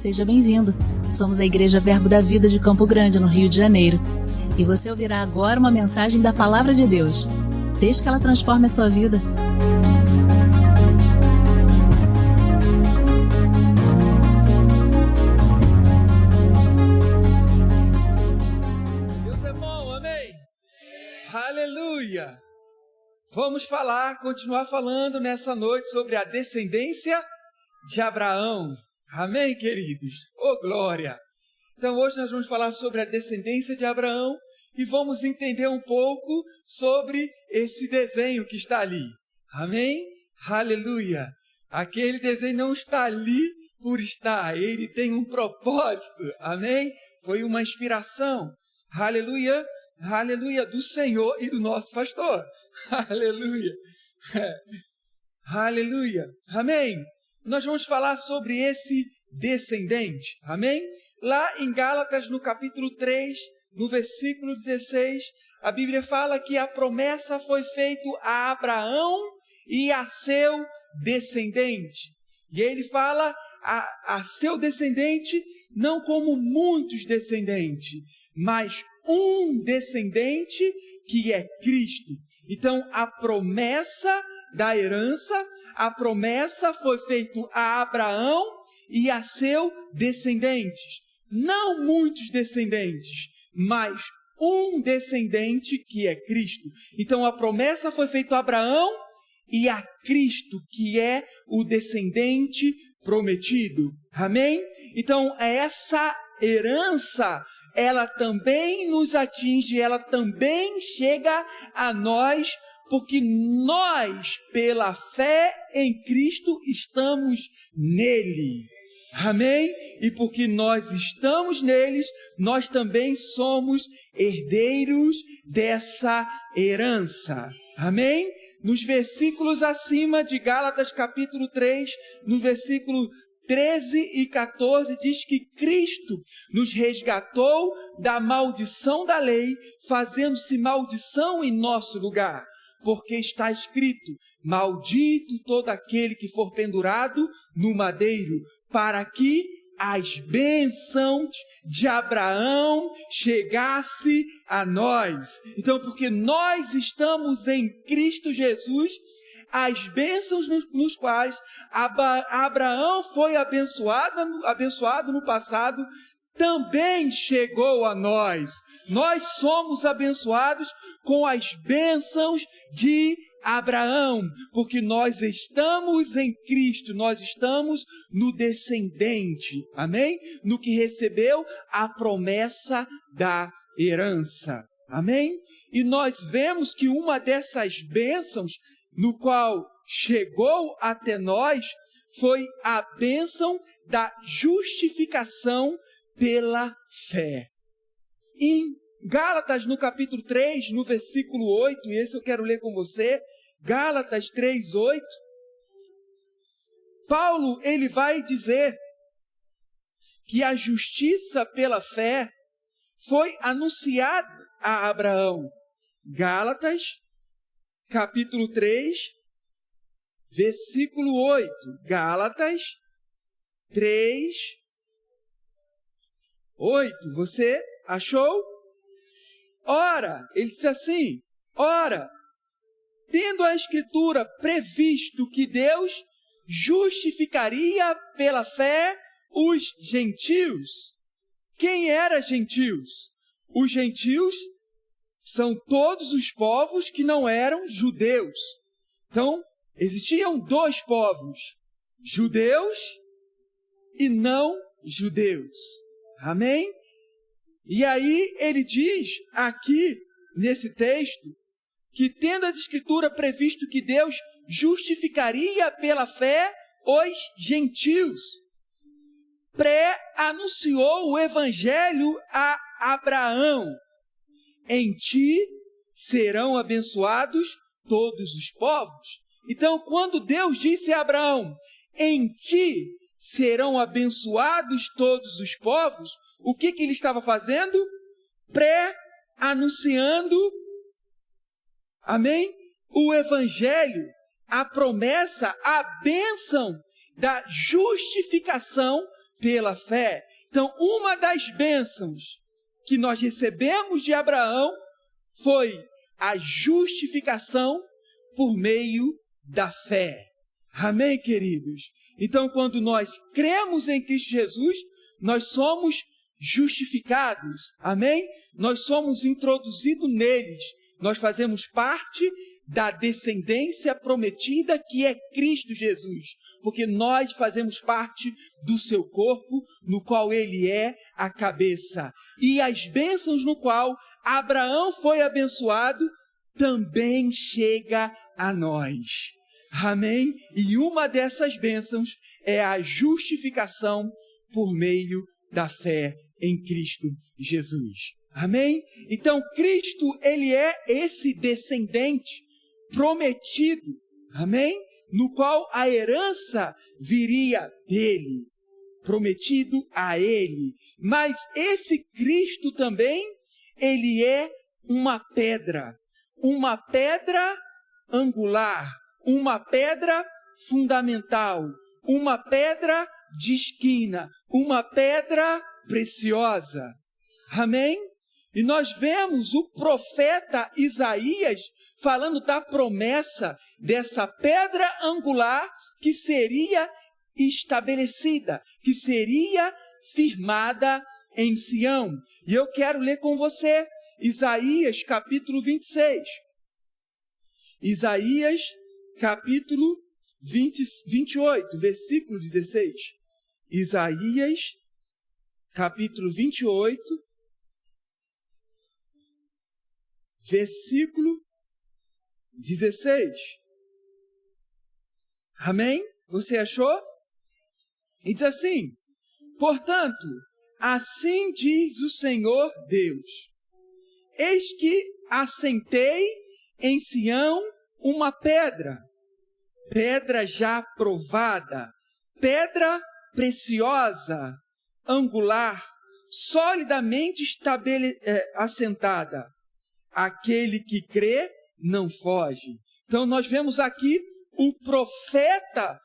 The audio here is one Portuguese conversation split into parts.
seja bem-vindo. Somos a Igreja Verbo da Vida de Campo Grande, no Rio de Janeiro. E você ouvirá agora uma mensagem da Palavra de Deus. Desde que ela transforme a sua vida. Deus é bom, amém? Aleluia! Vamos continuar falando nessa noite sobre a descendência de Abraão. Amém, queridos? Oh, glória! Então, hoje nós vamos falar sobre a descendência de Abraão e vamos entender um pouco sobre esse desenho que está ali. Amém? Aleluia! Aquele desenho não está ali por estar, ele tem um propósito. Amém? Foi uma inspiração. Aleluia! Aleluia! Do Senhor e do nosso pastor. Aleluia! Aleluia! Amém? Nós vamos falar sobre esse descendente, amém? Lá em Gálatas, no capítulo 3, no versículo 16, a Bíblia fala que a promessa foi feita a Abraão e a seu descendente. E ele fala a seu descendente, não como muitos descendentes, mas um descendente que é Cristo. Então, a promessa da herança, a promessa foi feita a Abraão e a seu descendentes. Não muitos descendentes, mas um descendente que é Cristo. Então, a promessa foi feita a Abraão e a Cristo, que é o descendente prometido. Amém? Então, essa herança, ela também nos atinge, ela também chega a nós, porque nós, pela fé em Cristo, estamos nele. Amém? E porque nós estamos neles, nós também somos herdeiros dessa herança. Amém? Nos versículos acima de Gálatas capítulo 3, no versículo 13 e 14, diz que Cristo nos resgatou da maldição da lei, fazendo-se maldição em nosso lugar. Porque está escrito, maldito todo aquele que for pendurado no madeiro, para que as bênçãos de Abraão chegasse a nós. Então, porque nós estamos em Cristo Jesus, as bênçãos nos quais Abraão foi abençoado no passado, também chegou a nós. Nós somos abençoados com as bênçãos de Abraão, porque nós estamos em Cristo, nós estamos no descendente, amém? No que recebeu a promessa da herança, amém? E nós vemos que uma dessas bênçãos, no qual chegou até nós, foi a bênção da justificação pela fé. Em Gálatas, no capítulo 3, no versículo 8, e esse eu quero ler com você, Gálatas 3, 8, Paulo, ele vai dizer que a justiça pela fé foi anunciada a Abraão. Gálatas, capítulo 3, versículo 8. Gálatas 3, 8. Você achou? Ora, ele disse assim, ora, tendo a Escritura previsto que Deus justificaria pela fé os gentios. Quem era gentios? Os gentios são todos os povos que não eram judeus. Então, existiam dois povos, judeus e não judeus. Amém? E aí ele diz aqui nesse texto que tendo as Escrituras previsto que Deus justificaria pela fé os gentios, pré-anunciou o evangelho a Abraão. Em ti serão abençoados todos os povos. Então, quando Deus disse a Abraão, em ti serão abençoados todos os povos, o que ele estava fazendo? Pré-anunciando, amém? O evangelho, a promessa, a bênção da justificação pela fé. Então, uma das bênçãos que nós recebemos de Abraão foi a justificação por meio da fé. Amém, queridos? Então, quando nós cremos em Cristo Jesus, nós somos justificados. Amém? Nós somos introduzidos neles. Nós fazemos parte da descendência prometida que é Cristo Jesus, porque nós fazemos parte do seu corpo, no qual ele é a cabeça. E as bênçãos no qual Abraão foi abençoado também chega a nós. Amém? E uma dessas bênçãos é a justificação por meio da fé em Cristo Jesus. Amém? Então, Cristo, ele é esse descendente prometido, amém? No qual a herança viria dele, prometido a ele. Mas esse Cristo também, ele é uma pedra angular, uma pedra fundamental, uma pedra de esquina, uma pedra preciosa. Amém? E nós vemos o profeta Isaías falando da promessa dessa pedra angular que seria estabelecida, que seria firmada em Sião. E eu quero ler com você Isaías capítulo 26. Isaías capítulo 28, versículo 16. Isaías capítulo 28, versículo 16. Amém? Você achou? E diz assim: portanto, assim diz o Senhor Deus: eis que assentei em Sião uma pedra, pedra já provada, pedra preciosa, angular, solidamente assentada. Aquele que crê não foge. Então nós vemos aqui o profeta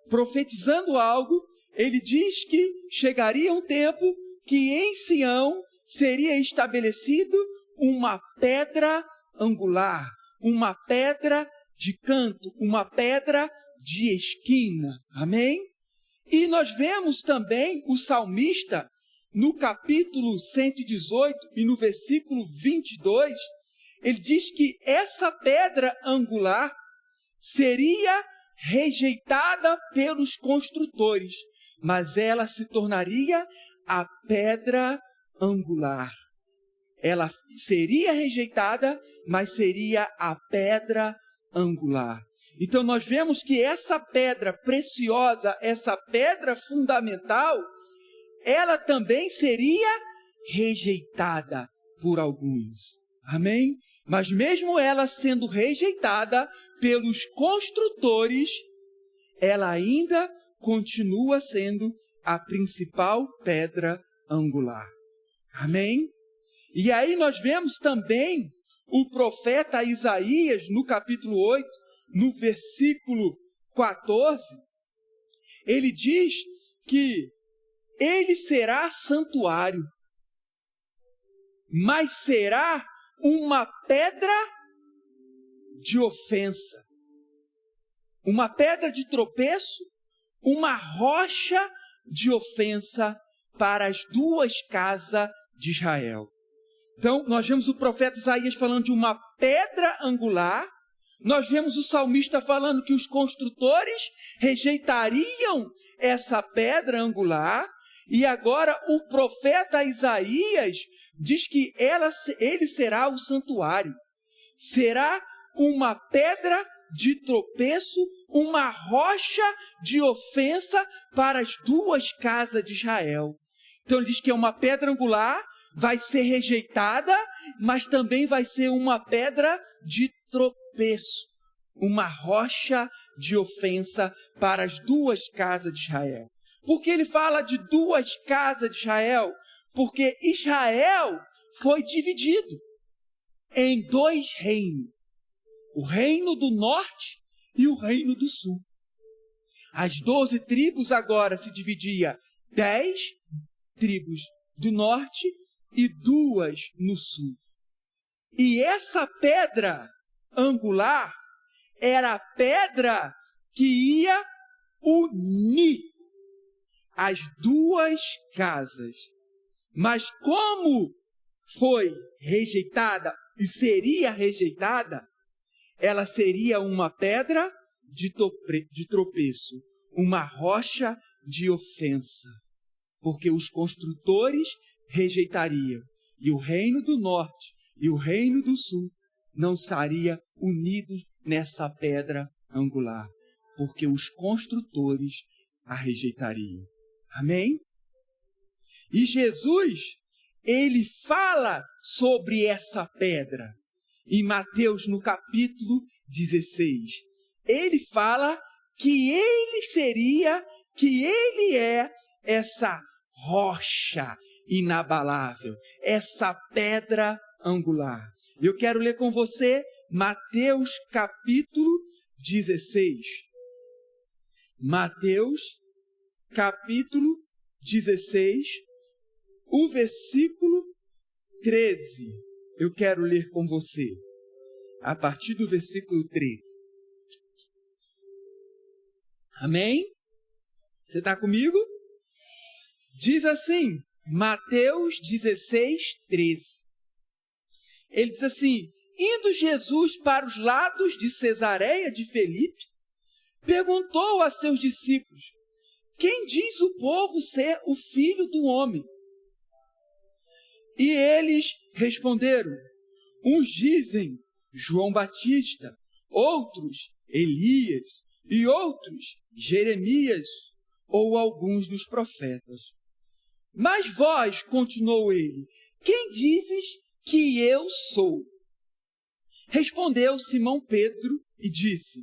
profetizando algo. Ele diz que chegaria um tempo que em Sião seria estabelecido uma pedra angular, uma pedra de canto, uma pedra de esquina. Amém? E nós vemos também o salmista no capítulo 118 e no versículo 22, ele diz que essa pedra angular seria rejeitada pelos construtores, mas ela se tornaria a pedra angular. Ela seria rejeitada, mas seria a pedra angular. Então nós vemos que essa pedra preciosa, essa pedra fundamental, ela também seria rejeitada por alguns. Amém? Mas mesmo ela sendo rejeitada pelos construtores, ela ainda continua sendo a principal pedra angular. Amém? E aí nós vemos também o profeta Isaías, no capítulo 8, no versículo 14, ele diz que ele será santuário, mas será uma pedra de ofensa, uma pedra de tropeço, uma rocha de ofensa para as duas casas de Israel. Então, nós vemos o profeta Isaías falando de uma pedra angular, nós vemos o salmista falando que os construtores rejeitariam essa pedra angular, e agora o profeta Isaías diz que ele será o santuário. Será uma pedra de tropeço, uma rocha de ofensa para as duas casas de Israel. Então ele diz que é uma pedra angular, vai ser rejeitada, mas também vai ser uma pedra de tropeço, uma rocha de ofensa para as duas casas de Israel. Por que ele fala de duas casas de Israel? Porque Israel foi dividido em dois reinos. O reino do norte e o reino do sul. As 12 tribos agora se dividiam 10 tribos do norte e 2 no sul. E essa pedra angular era a pedra que ia unir as duas casas. Mas como foi rejeitada e seria rejeitada, ela seria uma pedra de tropeço, uma rocha de ofensa, porque os construtores rejeitariam, e o reino do norte e o reino do sul não estariam unidos nessa pedra angular, porque os construtores a rejeitariam. Amém? E Jesus, ele fala sobre essa pedra em Mateus no capítulo 16. Ele fala que ele é essa rocha inabalável, essa pedra angular. Eu quero ler com você Mateus capítulo 16. Mateus capítulo 16, o versículo 13. Eu quero ler com você, a partir do versículo 13. Amém? Você está comigo? Diz assim, Mateus 16, 13. Ele diz assim: indo Jesus para os lados de Cesareia de Filipe, perguntou a seus discípulos: quem diz o povo ser o Filho do Homem? E eles responderam: uns dizem João Batista, outros Elias, e outros Jeremias, ou alguns dos profetas. Mas vós, continuou ele, quem dizes que eu sou? Respondeu Simão Pedro e disse: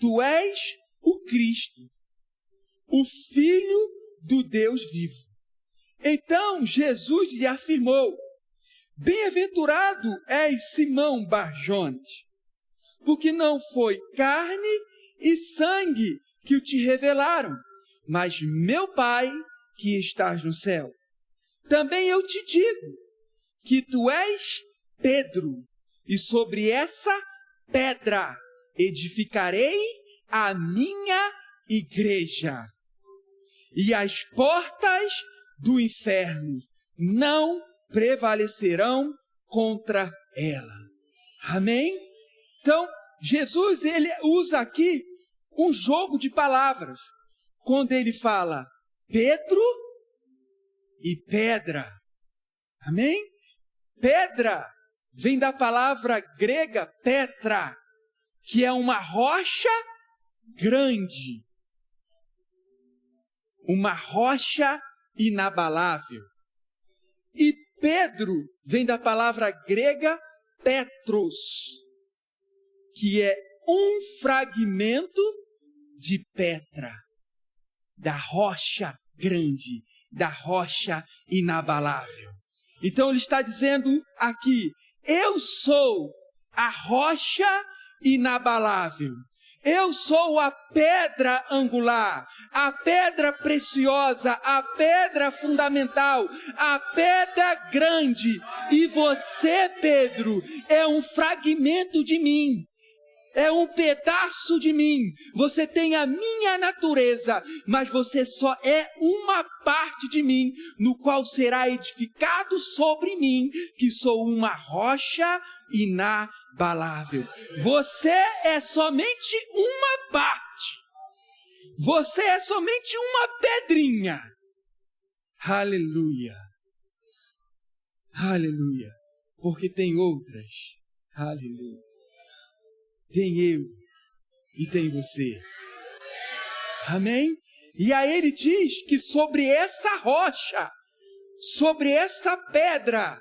tu és o Cristo, o Filho do Deus vivo. Então Jesus lhe afirmou: bem-aventurado és Simão Bar-Jonas, porque não foi carne e sangue que o te revelaram, mas meu Pai que estás no céu. Também eu te digo que tu és Pedro, e sobre essa pedra edificarei a minha igreja, e as portas do inferno não prevalecerão contra ela. Amém? Então, Jesus, ele usa aqui um jogo de palavras, quando ele fala Pedro e pedra. Amém? Pedra vem da palavra grega petra, que é uma rocha grande, uma rocha inabalável. E Pedro vem da palavra grega petros, que é um fragmento de pedra, da rocha grande, da rocha inabalável. Então ele está dizendo aqui: eu sou a rocha inabalável. Eu sou a pedra angular, a pedra preciosa, a pedra fundamental, a pedra grande. E você, Pedro, é um fragmento de mim. É um pedaço de mim. Você tem a minha natureza, mas você só é uma parte de mim, no qual será edificado sobre mim, que sou uma rocha inabalável. Você é somente uma parte. Você é somente uma pedrinha. Aleluia. Aleluia. Porque tem outras. Aleluia. Tem eu e tem você. Amém? E aí ele diz que sobre essa rocha, sobre essa pedra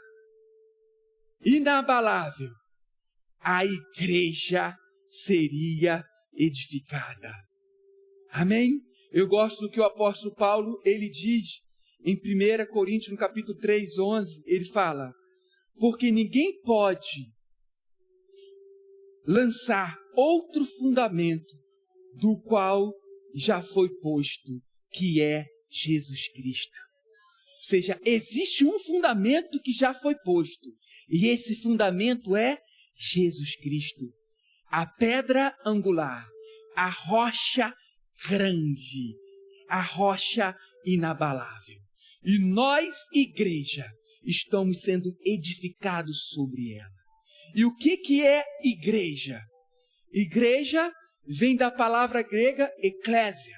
inabalável, a igreja seria edificada. Amém? Eu gosto do que o apóstolo Paulo, ele diz em 1 Coríntios, no capítulo 3, 11, ele fala: porque ninguém pode lançar outro fundamento do qual já foi posto, que é Jesus Cristo. Ou seja, existe um fundamento que já foi posto. E esse fundamento é Jesus Cristo. A pedra angular, a rocha grande, a rocha inabalável. E nós, igreja, estamos sendo edificados sobre ela. E o que é igreja? Igreja vem da palavra grega eclésia.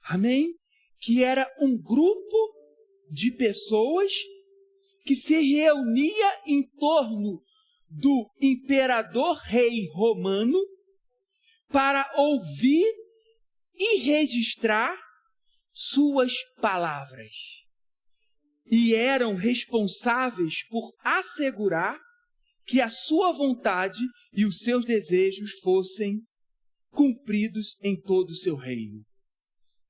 Amém? Que era um grupo de pessoas que se reunia em torno do imperador rei romano para ouvir e registrar suas palavras. E eram responsáveis por assegurar que a sua vontade e os seus desejos fossem cumpridos em todo o seu reino.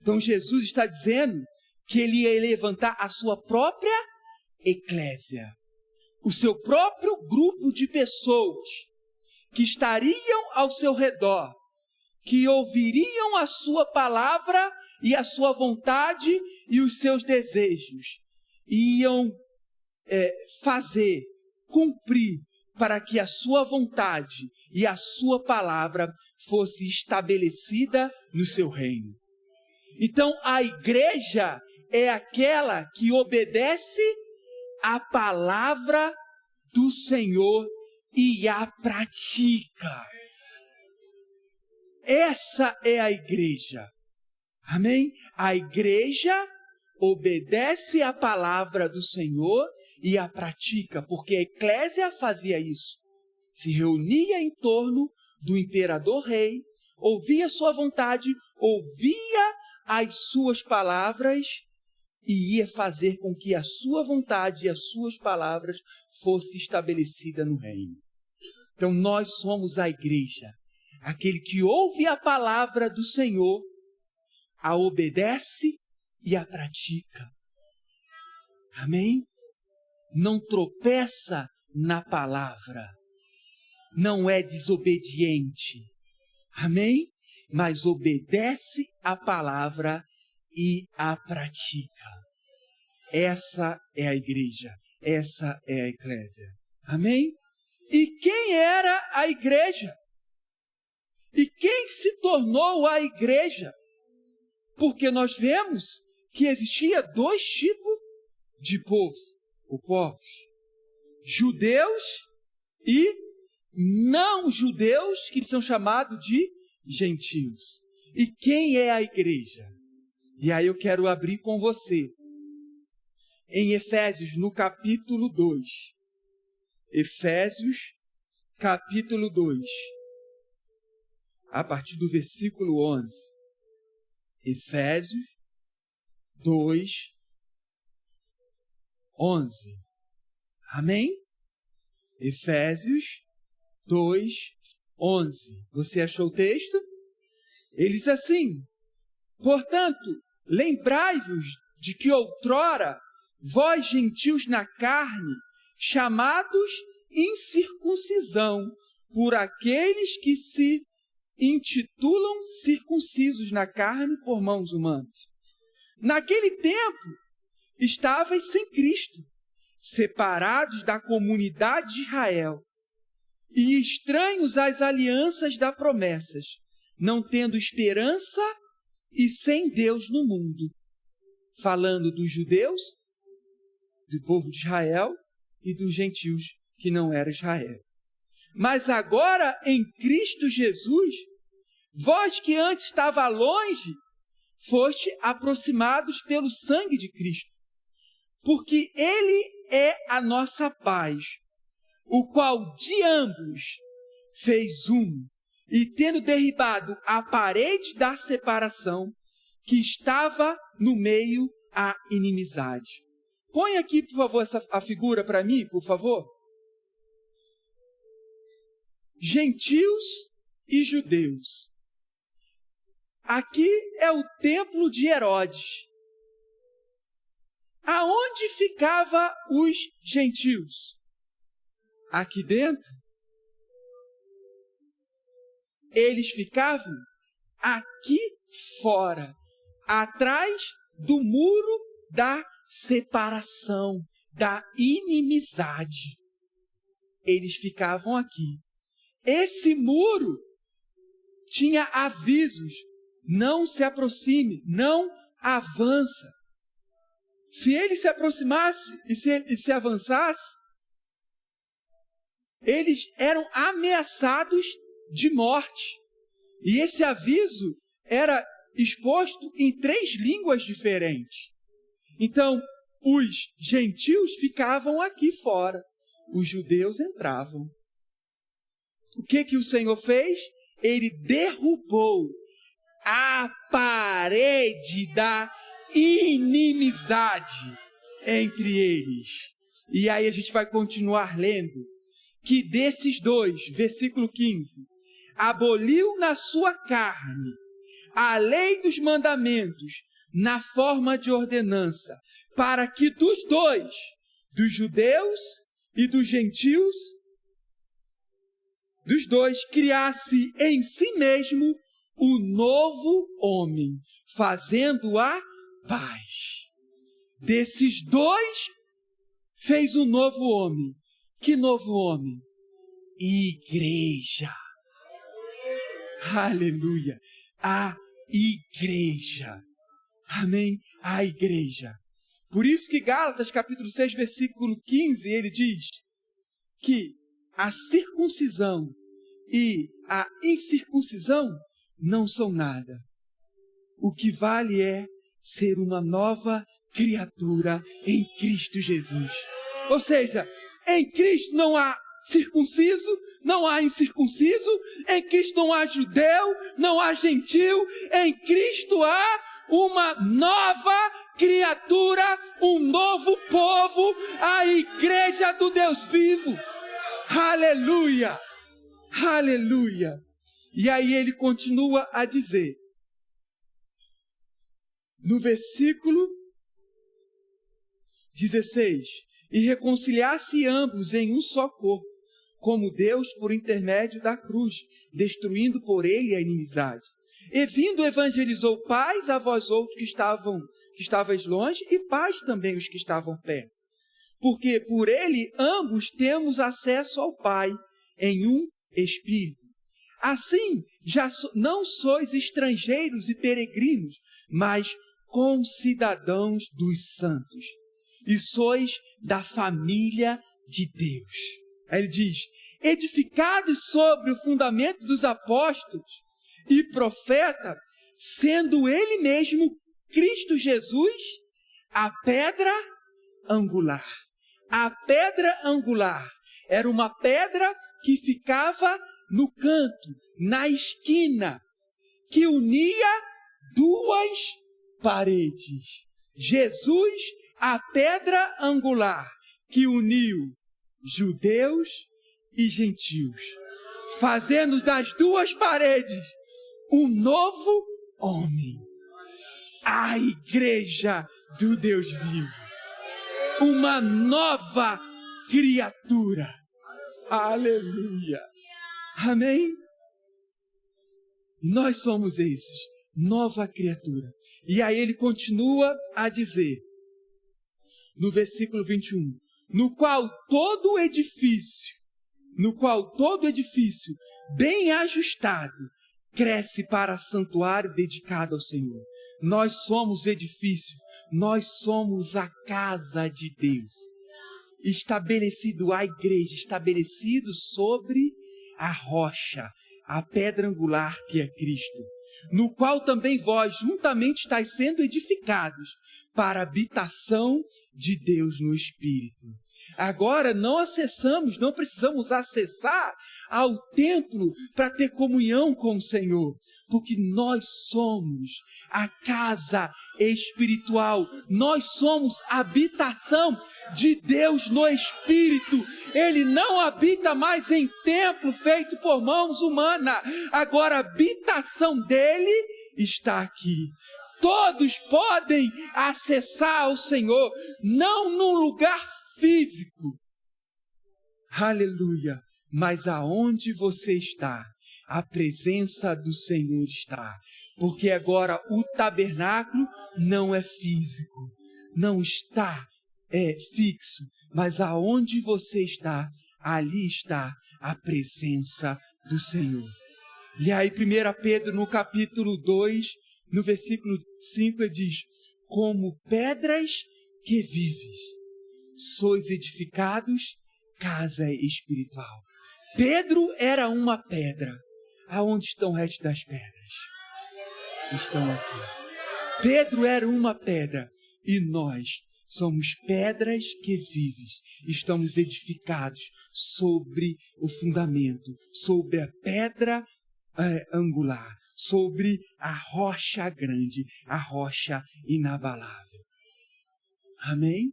Então Jesus está dizendo que ele ia levantar a sua própria eclésia, o seu próprio grupo de pessoas que estariam ao seu redor, que ouviriam a sua palavra e a sua vontade e os seus desejos, iam fazer, cumprir, para que a sua vontade e a sua palavra fosse estabelecida no seu reino. Então, a igreja é aquela que obedece à palavra do Senhor e a pratica. Essa é a igreja. Amém? A igreja obedece à palavra do Senhor e a pratica, porque a eclésia fazia isso. Se reunia em torno do imperador rei, ouvia sua vontade, ouvia as suas palavras e ia fazer com que a sua vontade e as suas palavras fosse estabelecida no reino. Então nós somos a igreja, aquele que ouve a palavra do Senhor, a obedece e a pratica. Amém? Não tropeça na palavra. Não é desobediente. Amém? Mas obedece à palavra e a pratica. Essa é a igreja. Essa é a eclésia. Amém? E quem era a igreja? E quem se tornou a igreja? Porque nós vemos que existia dois tipos de povo, ou povos, judeus e não judeus, que são chamados de gentios. E quem é a igreja? E aí eu quero abrir com você em Efésios, no capítulo 2. Efésios, capítulo 2, a partir do versículo 11. Efésios 2, 11. Amém? Efésios 2, 11. Você achou o texto? Ele diz assim: portanto, lembrai-vos de que outrora, vós gentios na carne, chamados incircuncisão por aqueles que se intitulam circuncisos na carne por mãos humanas. Naquele tempo, estavais sem Cristo, separados da comunidade de Israel e estranhos às alianças das promessas, não tendo esperança e sem Deus no mundo. Falando dos judeus, do povo de Israel e dos gentios que não era Israel. Mas agora, em Cristo Jesus, vós que antes estava longe, foste aproximados pelo sangue de Cristo, porque Ele é a nossa paz, o qual de ambos fez um, e tendo derribado a parede da separação, que estava no meio a inimizade. Põe aqui, por favor, a figura para mim, por favor. Gentios e judeus. Aqui é o templo de Herodes. Aonde ficavam os gentios? Aqui dentro? Eles ficavam aqui fora, atrás do muro da separação, da inimizade. Eles ficavam aqui. Esse muro tinha avisos: não se aproxime, não avança. Se ele se aproximasse e se ele se avançasse, eles eram ameaçados de morte. E esse aviso era exposto em 3 línguas diferentes. Então, os gentios ficavam aqui fora, os judeus entravam. O que o Senhor fez? Ele derrubou a parede da inimizade entre eles. E aí a gente vai continuar lendo que desses 2, versículo 15, aboliu na sua carne a lei dos mandamentos na forma de ordenança, para que dos 2, dos judeus e dos gentios, dos 2, criasse em si mesmo o novo homem, fazendo a paz. Desses 2, fez um novo homem. Que novo homem? Igreja. Aleluia. A igreja. Amém? A igreja. Por isso que Gálatas capítulo 6, versículo 15, ele diz que a circuncisão e a incircuncisão não são nada. O que vale é ser uma nova criatura em Cristo Jesus. Ou seja, em Cristo não há circunciso, não há incircunciso, em Cristo não há judeu, não há gentil, em Cristo há uma nova criatura, um novo povo, a igreja do Deus vivo. Aleluia! Aleluia! E aí ele continua a dizer, no versículo 16, e reconciliar-se ambos em um só corpo, como Deus por intermédio da cruz, destruindo por ele a inimizade. E vindo evangelizou paz a vós outros que estavais longe, e paz também os que estavam perto. Porque por ele ambos temos acesso ao Pai em um Espírito. Assim, já não sois estrangeiros e peregrinos, mas concidadãos dos santos, e sois da família de Deus. Aí ele diz, edificados sobre o fundamento dos apóstolos e profeta, sendo ele mesmo, Cristo Jesus, a pedra angular. A pedra angular era uma pedra que ficava no canto, na esquina, que unia 2 paredes. Jesus, a pedra angular, que uniu judeus e gentios, fazendo das 2 paredes um novo homem, a igreja do Deus vivo, uma nova criatura. Aleluia! Amém? Nós somos esses, nova criatura. E aí ele continua a dizer, no versículo 21, no qual todo edifício, bem ajustado, cresce para santuário dedicado ao Senhor. Nós somos edifício, nós somos a casa de Deus. Estabelecido a igreja, estabelecido sobre a rocha, a pedra angular que é Cristo, no qual também vós juntamente estáis sendo edificados para a habitação de Deus no Espírito. Agora não precisamos acessar ao templo para ter comunhão com o Senhor, porque nós somos a casa espiritual, nós somos a habitação de Deus no Espírito. Ele não habita mais em templo feito por mãos humanas, agora a habitação dele está aqui. Todos podem acessar ao Senhor, não num lugar físico, aleluia, mas aonde você está, a presença do Senhor está. Porque agora o tabernáculo não é físico, não está fixo, mas aonde você está, ali está a presença do Senhor. E aí 1 Pedro no capítulo 2, no versículo 5, ele diz: como pedras que vives, sois edificados casa espiritual. Pedro era uma pedra. Aonde estão o resto das pedras? Estão aqui. Pedro era uma pedra e nós somos pedras que vives. Estamos edificados sobre o fundamento, sobre a pedra angular, sobre a rocha grande, a rocha inabalável. Amém?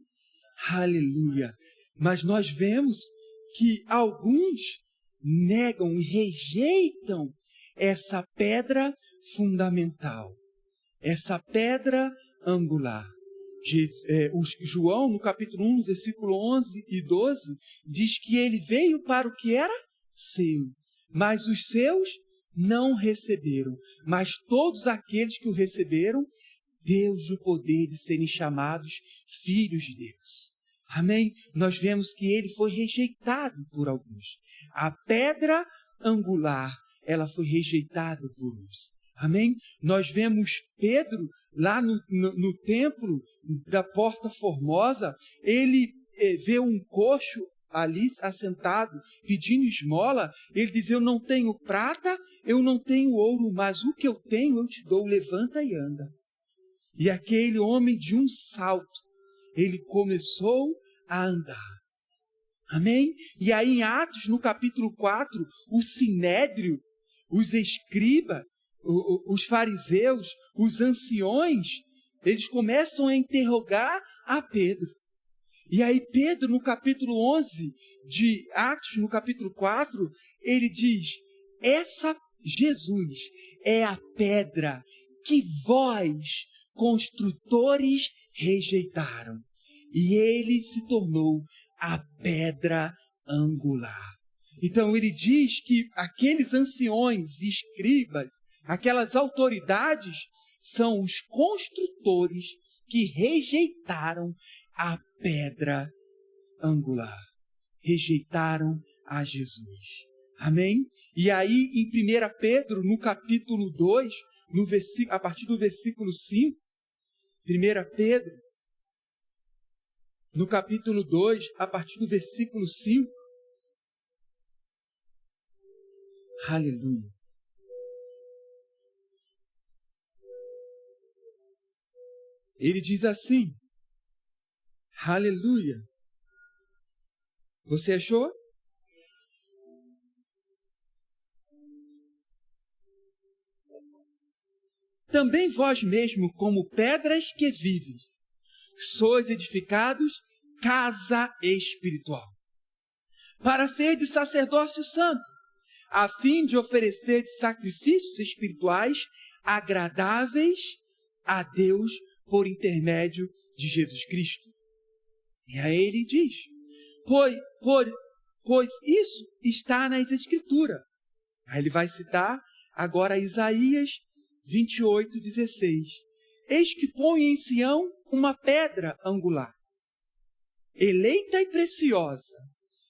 Aleluia! Mas nós vemos que alguns negam e rejeitam essa pedra fundamental, essa pedra angular. João, no capítulo 1, versículo 11 e 12, diz que ele veio para o que era seu, mas os seus não receberam. Mas todos aqueles que o receberam, deu-lhes o poder de serem chamados filhos de Deus. Amém? Nós vemos que ele foi rejeitado por alguns. A pedra angular, ela foi rejeitada por uns. Amém? Nós vemos Pedro lá no templo da Porta Formosa, ele vê um coxo ali assentado, pedindo esmola. Ele diz: eu não tenho prata, eu não tenho ouro, mas o que eu tenho eu te dou, levanta e anda. E aquele homem, de um salto, ele começou a andar. Amém? E aí em Atos, no capítulo 4, o sinédrio, os escribas, os fariseus, os anciões, eles começam a interrogar a Pedro. E aí Pedro, no capítulo 11 de Atos, no capítulo 4, ele diz: Jesus é a pedra que vós, construtores, rejeitaram. E ele se tornou a pedra angular. Então ele diz que aqueles anciões, escribas, aquelas autoridades, são os construtores que rejeitaram a pedra angular. Rejeitaram a Jesus. Amém? E aí em 1 Pedro, no capítulo 2, a partir do versículo 5, 1 Pedro, no capítulo 2, a partir do versículo 5, aleluia. Ele diz assim, aleluia. Você achou? Também vós mesmo, como pedras que vives, sois edificados casa espiritual, para ser de sacerdócio santo, a fim de oferecer sacrifícios espirituais agradáveis a Deus por intermédio de Jesus Cristo. E aí ele diz, pois isso está nas Escrituras. Aí ele vai citar agora Isaías 28:16. Eis que põe em Sião uma pedra angular, eleita e preciosa,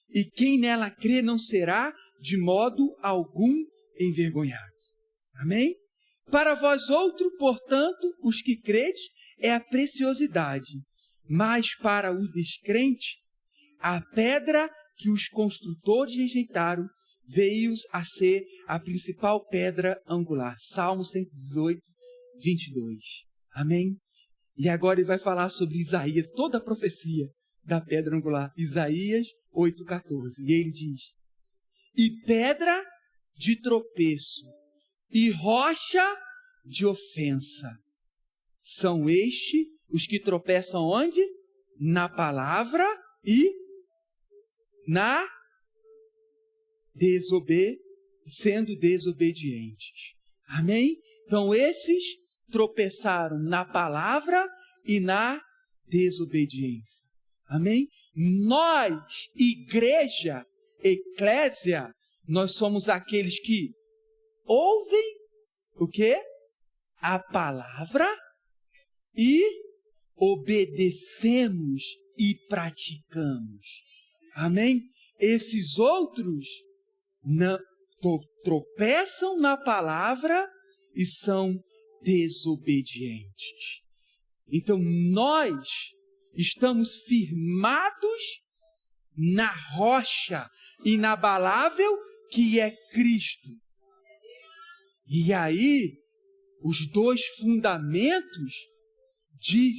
e quem nela crê não será de modo algum envergonhado. Amém? Para vós outro, portanto, os que credes, é a preciosidade, mas para o descrente, a pedra que os construtores rejeitaram veio a ser a principal pedra angular. Salmo 118, 22. Amém? E agora ele vai falar sobre Isaías, toda a profecia da pedra angular. Isaías 8,14. E ele diz, e pedra de tropeço e rocha de ofensa são estes os que tropeçam onde? Na palavra e na sendo desobedientes. Amém? Então esses tropeçaram na palavra e na desobediência. Amém? Nós, igreja, eclésia, nós somos aqueles que ouvem o quê? A palavra e obedecemos e praticamos. Amém? Esses outros não tropeçam na palavra e são desobedientes. Então nós estamos firmados na rocha inabalável que é Cristo. E aí, os dois fundamentos diz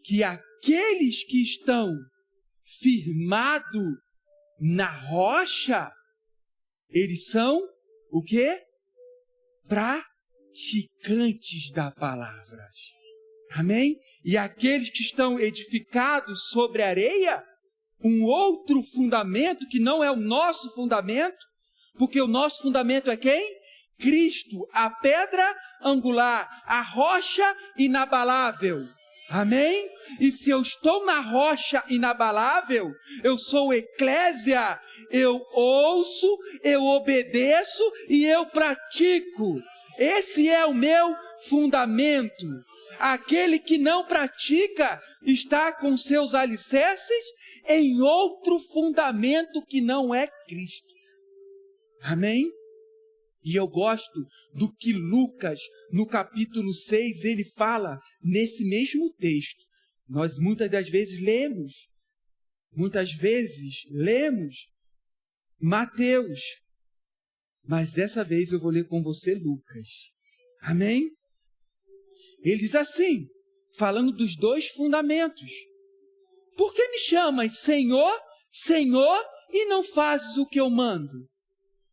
que aqueles que estão firmados na rocha, eles são o quê? Praticantes da palavra. Amém? E aqueles que estão edificados sobre areia, um outro fundamento que não é o nosso fundamento, porque o nosso fundamento é quem? Cristo, a pedra angular, a rocha inabalável. Amém? E se eu estou na rocha inabalável, eu sou eclésia, eu ouço, eu obedeço e eu pratico. Esse é o meu fundamento. Aquele que não pratica está com seus alicerces em outro fundamento que não é Cristo. Amém? E eu gosto do que Lucas, no capítulo 6, ele fala nesse mesmo texto. Nós muitas vezes lemos Mateus, mas dessa vez eu vou ler com você Lucas. Amém? Ele diz assim, falando dos dois fundamentos. Por que me chamas Senhor, Senhor, e não fazes o que eu mando?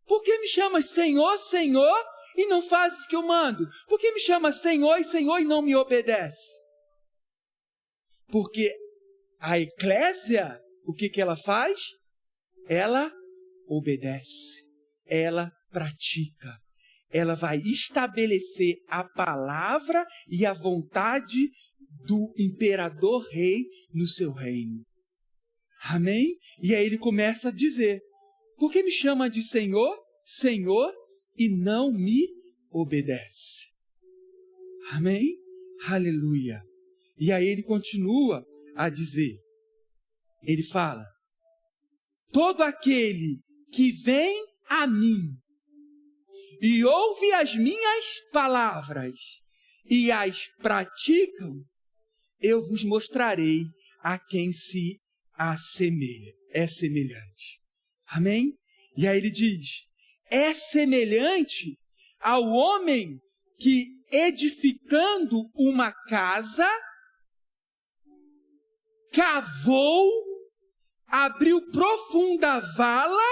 Por que me chamas Senhor, Senhor, e não fazes o que eu mando? Por que me chamas Senhor e Senhor e não me obedece? Porque a eclésia, o que ela faz? Ela obedece, ela pratica. Ela vai estabelecer a palavra e a vontade do imperador rei no seu reino. Amém? E aí ele começa a dizer, por que me chama de Senhor, Senhor, e não me obedece? Amém? Aleluia. E aí ele continua a dizer, ele fala, todo aquele que vem a mim e ouve as minhas palavras e as praticam, eu vos mostrarei a quem se assemelha, é semelhante. Amém? E aí ele diz, é semelhante ao homem que edificando uma casa, cavou, abriu profunda vala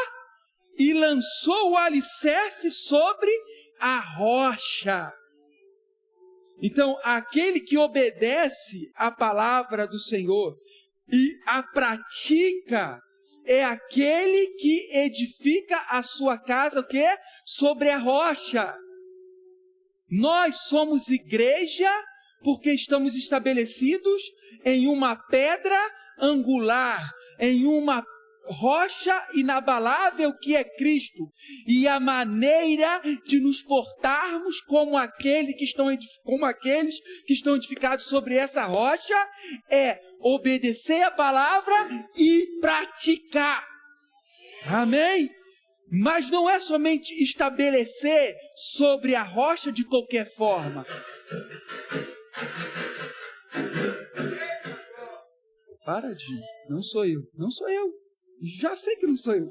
e lançou o alicerce sobre a rocha. Então, aquele que obedece à palavra do Senhor e a pratica, é aquele que edifica a sua casa, o quê? Sobre a rocha. Nós somos igreja porque estamos estabelecidos em uma pedra angular, em uma rocha inabalável que é Cristo. E a maneira de nos portarmos como aqueles que estão edificados sobre essa rocha é obedecer a palavra e praticar. Amém? Mas não é somente estabelecer sobre a rocha de qualquer forma. Para de, não sou eu. Já sei que não sou eu.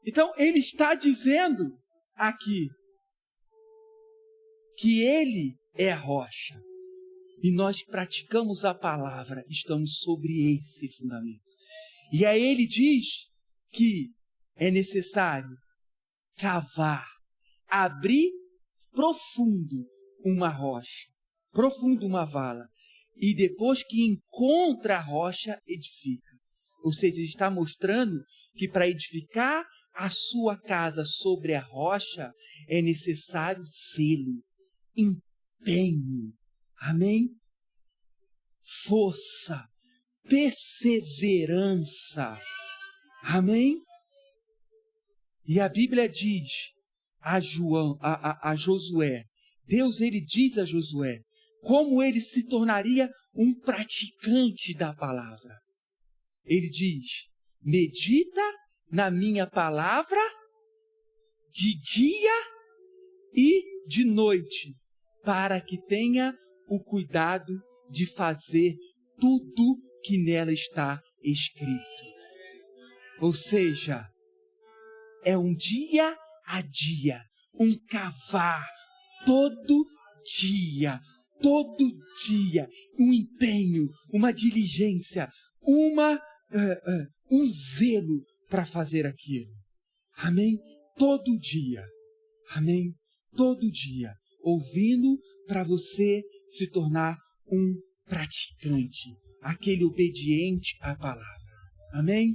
Então ele está dizendo aqui que ele é a rocha. E nós praticamos a palavra, estamos sobre esse fundamento. E aí ele diz que é necessário cavar, abrir profundo uma rocha, profundo uma vala. E depois que encontra a rocha, edifica. Ou seja, ele está mostrando que para edificar a sua casa sobre a rocha é necessário zelo, empenho. Amém? Força, perseverança. Amém? E a Bíblia diz a Josué, Deus ele diz a Josué, como ele se tornaria um praticante da palavra. Ele diz, medita na minha palavra de dia e de noite, para que tenha o cuidado de fazer tudo que nela está escrito. Ou seja, é um dia a dia, um cavar todo dia, um empenho, uma diligência, um zelo para fazer aquilo. Amém? Todo dia. Amém? Todo dia. Ouvindo para você se tornar um praticante, aquele obediente à palavra. Amém?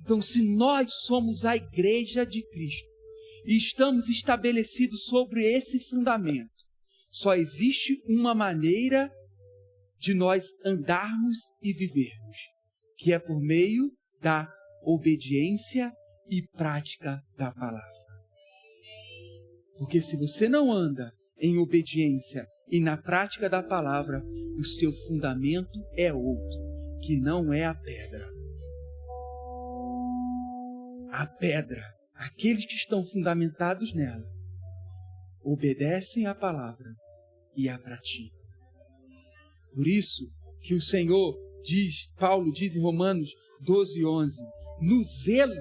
Então, se nós somos a igreja de Cristo e estamos estabelecidos sobre esse fundamento, só existe uma maneira de nós andarmos e vivermos, que é por meio da obediência e prática da palavra. Porque se você não anda em obediência e na prática da palavra, o seu fundamento é outro, que não é a pedra. A pedra, aqueles que estão fundamentados nela, obedecem à palavra e a praticam. Por isso que o Senhor diz, Paulo diz em Romanos 12:11, no zelo,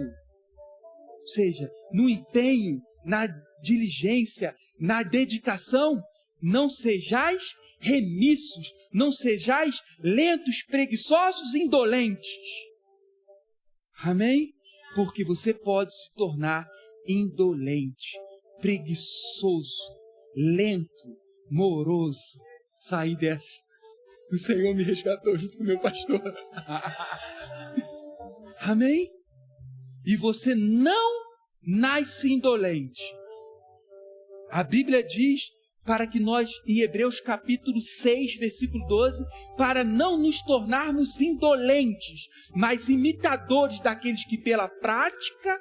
ou seja, no empenho, na diligência, na dedicação, não sejais remissos, não sejais lentos, preguiçosos, indolentes. Amém? Porque você pode se tornar indolente, preguiçoso, lento, moroso. Sair dessa. O Senhor me resgatou junto com o meu pastor. Amém? E você não nasce indolente. A Bíblia diz para que nós, em Hebreus capítulo 6, versículo 12, para não nos tornarmos indolentes, mas imitadores daqueles que pela prática,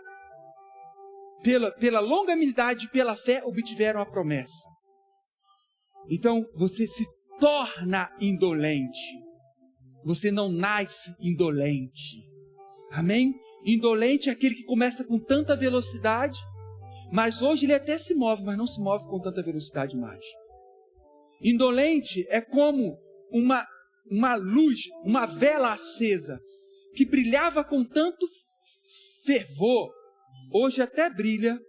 pela longanimidade e pela fé obtiveram a promessa. Então, você se torna indolente. Você não nasce indolente. Amém? Indolente é aquele que começa com tanta velocidade, mas hoje ele até se move, mas não se move com tanta velocidade mais. Indolente é como uma luz, uma vela acesa, que brilhava com tanto fervor. Hoje até brilha,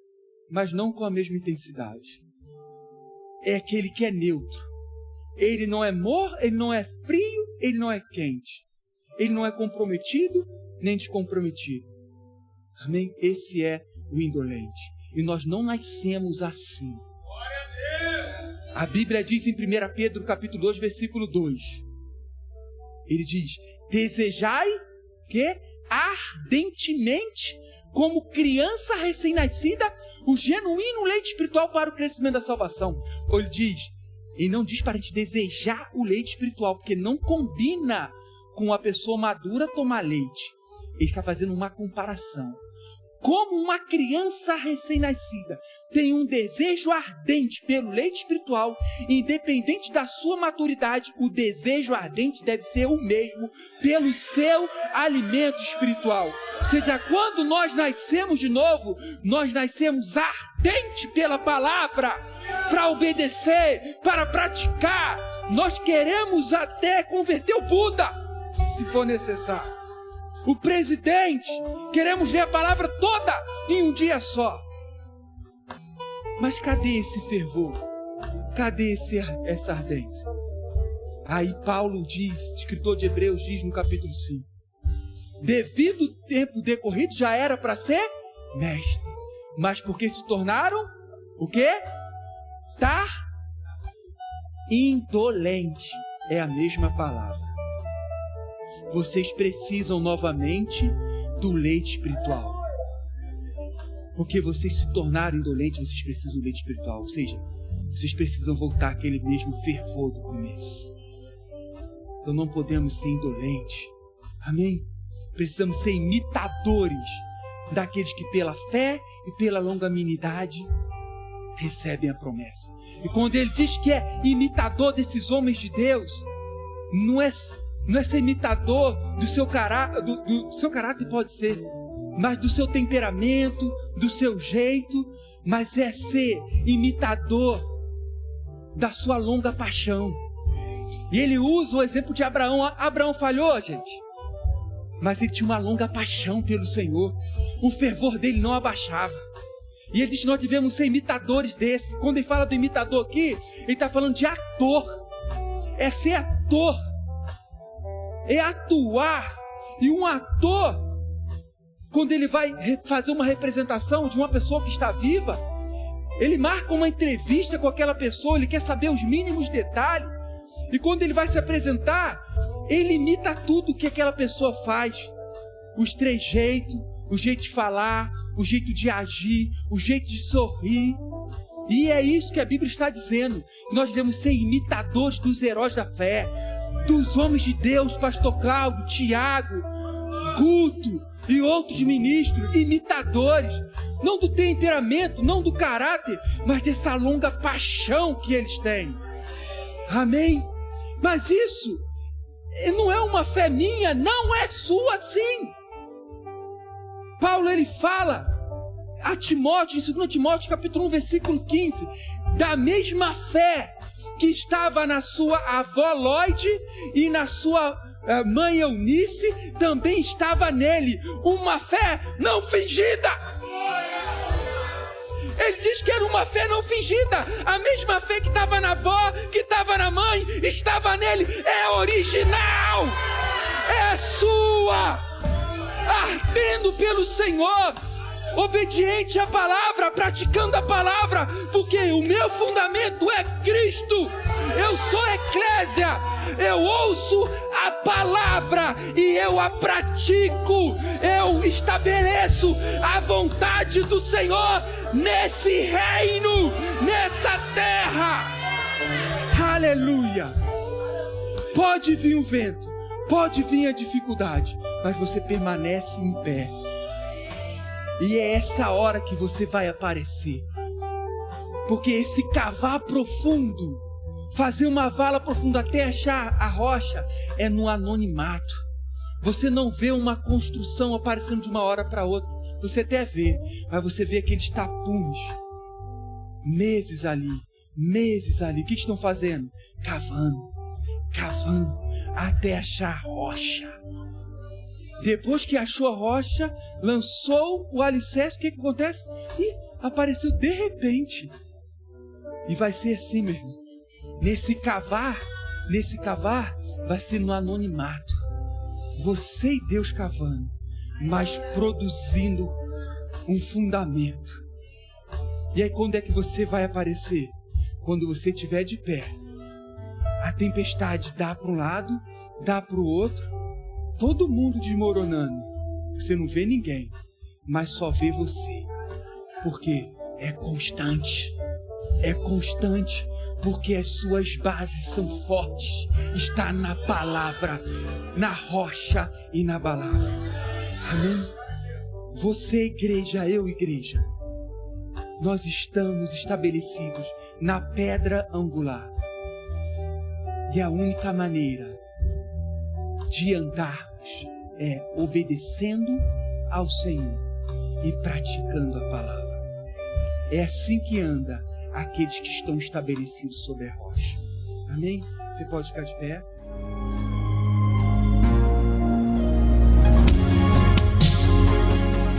mas não com a mesma intensidade. É aquele que é neutro. Ele não é ele não é frio, ele não é quente. Ele não é comprometido, nem descomprometido. Amém? Esse é o indolente. E nós não nascemos assim. A Bíblia diz em 1 Pedro capítulo 2, versículo 2. Ele diz, desejai que ardentemente, como criança recém-nascida, o genuíno leite espiritual para o crescimento da salvação. Ou ele diz, ele não diz para a gente desejar o leite espiritual, porque não combina com a pessoa madura tomar leite. Ele está fazendo uma comparação. Como uma criança recém-nascida tem um desejo ardente pelo leite espiritual, independente da sua maturidade, o desejo ardente deve ser o mesmo pelo seu alimento espiritual. Ou seja, quando nós nascemos de novo, nós nascemos ardente pela palavra, para obedecer, para praticar. Nós queremos até converter o Buda, se for necessário. O presidente, queremos ler a palavra toda em um dia só. Mas cadê esse fervor? Cadê essa ardência? Aí Paulo diz, escritor de Hebreus diz no capítulo 5, devido ao tempo decorrido já era para ser mestre, mas porque se tornaram o quê? Indolente, é a mesma palavra. Vocês precisam novamente do leite espiritual. Porque vocês se tornaram indolentes, vocês precisam do leite espiritual. Ou seja, vocês precisam voltar àquele mesmo fervor do começo. Então não podemos ser indolentes. Amém? Precisamos ser imitadores daqueles que pela fé e pela longanimidade recebem a promessa. E quando ele diz que é imitador desses homens de Deus, não é ser imitador do seu caráter, do seu caráter pode ser, mas do seu temperamento, do seu jeito, mas é ser imitador da sua longa paixão. E ele usa o exemplo de Abraão. Abraão falhou, gente, mas ele tinha uma longa paixão pelo Senhor. O fervor dele não abaixava. E ele diz que nós devemos ser imitadores desse. Quando ele fala do imitador aqui, ele está falando de ator. É ser ator. É atuar. E um ator, quando ele vai fazer uma representação de uma pessoa que está viva, ele marca uma entrevista com aquela pessoa, ele quer saber os mínimos detalhes. E quando ele vai se apresentar, ele imita tudo que aquela pessoa faz. Os trejeitos, o jeito de falar, o jeito de agir, o jeito de sorrir. E é isso que a Bíblia está dizendo. Nós devemos ser imitadores dos heróis da fé, dos homens de Deus, pastor Cláudio, Tiago, Guto e outros ministros, imitadores, não do temperamento, não do caráter, mas dessa longa paixão que eles têm. Amém? Mas isso não é uma fé minha, não é sua sim. Paulo ele fala a Timóteo, em 2 Timóteo capítulo 1, versículo 15, da mesma fé que estava na sua avó Lóide e na sua mãe Eunice, também estava nele, uma fé não fingida. Ele diz que era uma fé não fingida. A mesma fé que estava na avó, que estava na mãe, estava nele. É original, é sua, ardendo pelo Senhor, obediente à palavra, praticando a palavra, porque o meu fundamento é Cristo. Eu sou eclésia, eu ouço a palavra e eu a pratico. Eu estabeleço a vontade do Senhor nesse reino, nessa terra. Aleluia. Pode vir o vento, pode vir a dificuldade, mas você permanece em pé. E é essa hora que você vai aparecer. Porque esse cavar profundo, fazer uma vala profunda até achar a rocha, é no anonimato. Você não vê uma construção aparecendo de uma hora para outra. Você até vê, mas você vê aqueles tapumes. Meses ali. O que estão fazendo? Cavando, até achar a rocha. Depois que achou a rocha, lançou o alicerce, o que acontece? Apareceu de repente. E vai ser assim, meu irmão. Nesse cavar, vai ser no anonimato. Você e Deus cavando, mas produzindo um fundamento. E aí quando é que você vai aparecer? Quando você estiver de pé. A tempestade dá para um lado, dá para o outro. Todo mundo desmoronando. Você não vê ninguém, mas só vê você. Porque é constante. Porque as suas bases são fortes. Está na palavra, na rocha e na palavra. Amém? Você, igreja, eu, igreja, nós estamos estabelecidos na pedra angular. E a única maneira de andarmos é obedecendo ao Senhor e praticando a palavra. É assim que anda aqueles que estão estabelecidos sobre a rocha. Amém? Você pode ficar de pé.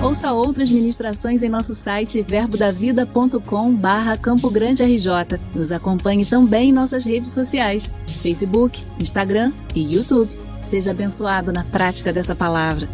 Ouça outras ministrações em nosso site verbodavida.com/Campo Grande RJ. Nos acompanhe também em nossas redes sociais, Facebook, Instagram e YouTube. Seja abençoado na prática dessa palavra.